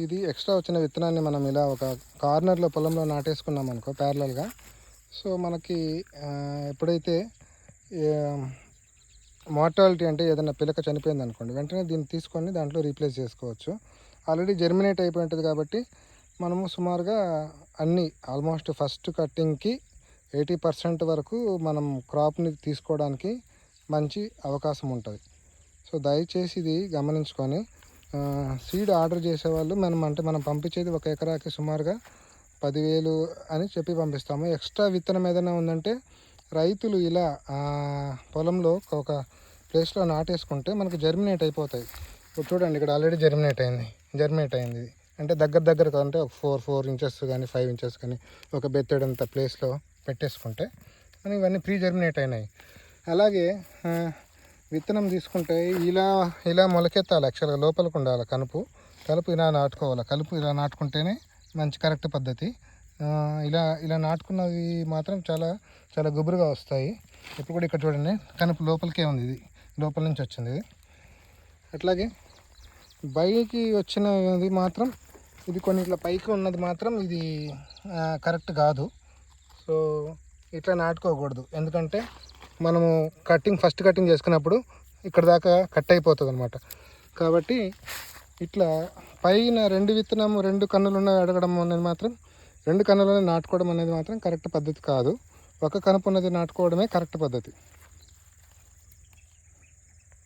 ఇది ఎక్స్ట్రా వచ్చిన విత్తనాన్ని మనం ఇలా ఒక కార్నర్లో పొలంలో నాటేసుకున్నాం అనుకో ప్యారలల్గా. సో మనకి ఎప్పుడైతే మార్టాలిటీ అంటే ఏదైనా పిలక చనిపోయింది అనుకోండి, వెంటనే దీన్ని తీసుకొని దాంట్లో రీప్లేస్ చేసుకోవచ్చు. ఆల్రెడీ జెర్మినేట్ అయిపోయి ఉంటుంది కాబట్టి మనము సుమారుగా అన్నీ ఆల్మోస్ట్ ఫస్ట్ కట్టింగ్కి 80% వరకు మనం క్రాప్ని తీసుకోవడానికి మంచి అవకాశం ఉంటుంది. సో దయచేసి ఇది గమనించుకొని సీడ్ ఆర్డర్ చేసేవాళ్ళు మనం పంపించేది ఒక ఎకరాకి సుమారుగా 10,000 అని చెప్పి పంపిస్తాము. ఎక్స్ట్రా విత్తనం ఏదైనా ఉందంటే రైతులు ఇలా పొలంలో ఒక ప్లేస్లో నాటేసుకుంటే మనకు జర్మినేట్ అయిపోతాయి. ఇప్పుడు చూడండి, ఇక్కడ ఆల్రెడీ జర్మినేట్ అయింది ఇది అంటే దగ్గర అంటే ఒక 4 ఇంచెస్ కానీ 5 ఇంచెస్ కానీ ఒక బెత్తడంత ప్లేస్లో పెట్టేసుకుంటే మనకి ఇవన్నీ ప్రీ జర్మినేట్ అయినాయి. అలాగే విత్తనం తీసుకుంటే ఇలా మొలకెత్తాలి. యాక్చువల్గా లోపలికి ఉండాలి కలుపు ఇలా నాటుకోవాలి. కలుపు ఇలా నాటుకుంటేనే మంచి కరెక్ట్ పద్ధతి. ఇలా నాటుకున్నవి మాత్రం చాలా చాలా గుబురుగా వస్తాయి. ఇప్పుడు కూడా ఇక్కడ చూడండి, కనుపు లోపలికే ఉంది, ఇది లోపల నుంచి వచ్చింది ఇది. అట్లాగే పైకి వచ్చినది మాత్రం ఇది కొన్ని ఇట్లా పైకి ఉన్నది మాత్రం ఇది కరెక్ట్ కాదు. సో ఇట్లా నాటుకోకూడదు, ఎందుకంటే మనము ఫస్ట్ కటింగ్ చేసుకున్నప్పుడు ఇక్కడ దాకా కట్ అయిపోతుంది అనమాట. కాబట్టి ఇట్లా పైన 2 కన్నులు ఉన్నవి అడగడం అనేది మాత్రం 2 కన్నులని నాటుకోవడం అనేది మాత్రం కరెక్ట్ పద్ధతి కాదు. ఒక కనుపు ఉన్నది నాటుకోవడమే కరెక్ట్ పద్ధతి.